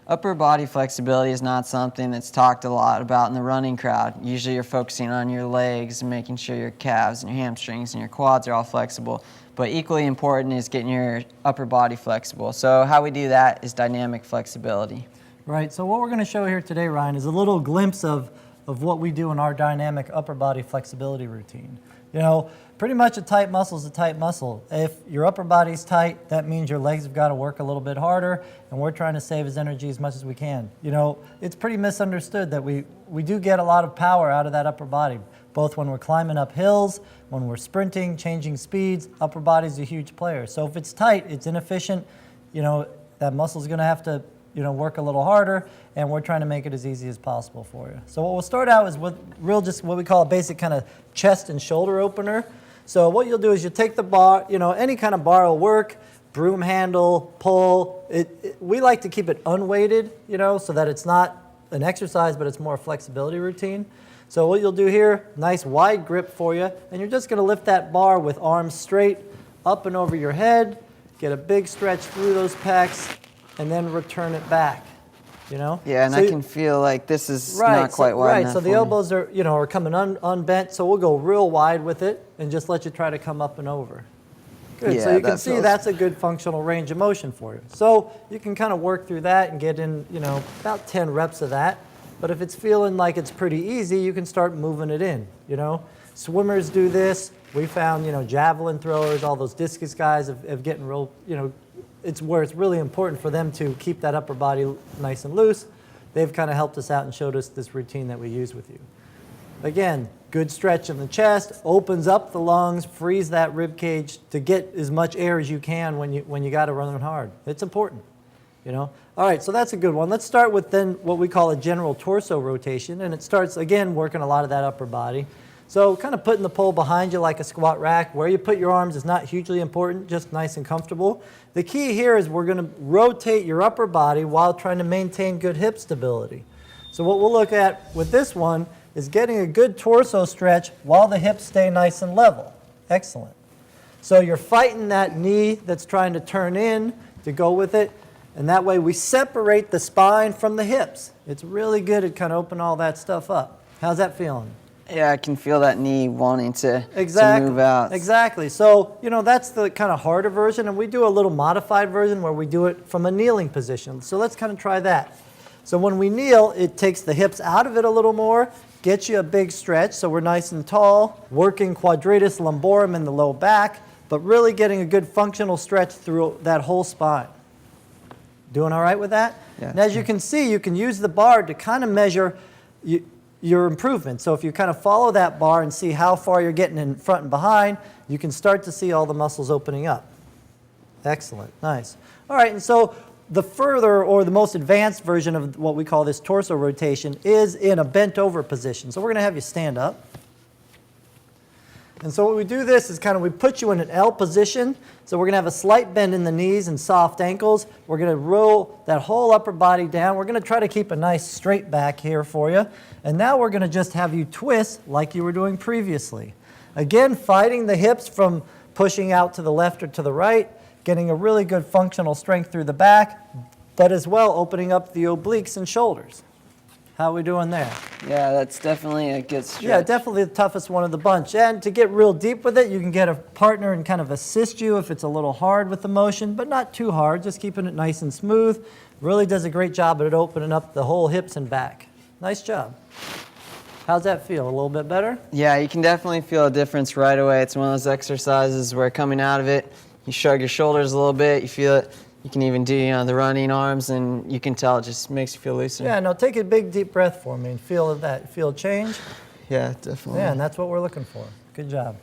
Upper body flexibility is not something that's talked a lot about in the running crowd. Usually you're focusing on your legs and making sure your calves and your hamstrings and your quads are all flexible. But equally important is getting your upper body flexible. So how we do that is dynamic flexibility. Right, so what we're going to show here today, Ryan, is a little glimpse of what we do in our dynamic upper body flexibility routine. You know, pretty much a tight muscle is a tight muscle. If your upper body's tight, that means your legs have got to work a little bit harder, and we're trying to save his energy as much as we can. You know, it's pretty misunderstood that we do get a lot of power out of that upper body, both when we're climbing up hills, when we're sprinting, changing speeds. Upper body's a huge player. So if it's tight, it's inefficient, you know, that muscle's going to have to, you know, work a little harder, and we're trying to make it as easy as possible for you. So what we'll start out is with just what we call a basic kind of chest and shoulder opener. So what you'll do is you take the bar, you know, any kind of bar will work, broom handle, pull. We like to keep it unweighted, you know, so that it's not an exercise, but it's more a flexibility routine. So what you'll do here, nice wide grip for you, and you're just gonna lift that bar with arms straight up and over your head, get a big stretch through those pecs, and then return it back, you know? Yeah, and so I can feel like this is not quite wide enough. Right, so the elbows are, you know, are coming unbent, so we'll go real wide with it and just let you try to come up and over. Good, Yeah, so you can see that's a good functional range of motion for you. So you can kind of work through that and get in, you know, about 10 reps of that. But if it's feeling like it's pretty easy, you can start moving it in, you know? Swimmers do this. We found, you know, javelin throwers, all those discus guys have getting real, you know, it's where it's really important for them to keep that upper body nice and loose. They've kind of helped us out and showed us this routine that we use with you. Again, good stretch in the chest, opens up the lungs, frees that rib cage to get as much air as you can when you got to run hard. It's important, you know. All right, so that's a good one. Let's start with then what we call a general torso rotation, and it starts again working a lot of that upper body. So kind of putting the pole behind you like a squat rack. Where you put your arms is not hugely important, just nice and comfortable. The key here is we're going to rotate your upper body while trying to maintain good hip stability. So what we'll look at with this one is getting a good torso stretch while the hips stay nice and level. Excellent. So you're fighting that knee that's trying to turn in to go with it, and that way we separate the spine from the hips. It's really good at kind of opening all that stuff up. How's that feeling? Yeah, I can feel that knee wanting to move out. Exactly. So, you know, that's the kind of harder version, and we do a little modified version where we do it from a kneeling position. So let's kind of try that. So when we kneel, it takes the hips out of it a little more, gets you a big stretch, so we're nice and tall, working quadratus lumborum in the low back, but really getting a good functional stretch through that whole spine. Doing all right with that? Yeah. And as you can see, you can use the bar to kind of measure your improvement. So if you kind of follow that bar and see how far you're getting in front and behind, you can start to see all the muscles opening up. Excellent, nice. All right, and so the further or the most advanced version of what we call this torso rotation is in a bent over position. So we're gonna have you stand up. And so what we do this is kind of we put you in an L position. So we're going to have a slight bend in the knees and soft ankles. We're going to roll that whole upper body down. We're going to try to keep a nice straight back here for you. And now we're going to just have you twist like you were doing previously. Again, fighting the hips from pushing out to the left or to the right, getting a really good functional strength through the back, but as well opening up the obliques and shoulders. How are we doing there? Yeah, that's definitely a good stretch. Yeah, definitely the toughest one of the bunch. And to get real deep with it, you can get a partner and kind of assist you if it's a little hard with the motion, but not too hard, just keeping it nice and smooth. Really does a great job at opening up the whole hips and back. Nice job. How's that feel? A little bit better? Yeah, you can definitely feel a difference right away. It's one of those exercises where coming out of it, you shrug your shoulders a little bit, you feel it. You can even do, you know, the running arms, and you can tell it just makes you feel looser. Yeah, now take a big deep breath for me and feel that. Feel a change? Yeah, definitely. Yeah, and that's what we're looking for. Good job.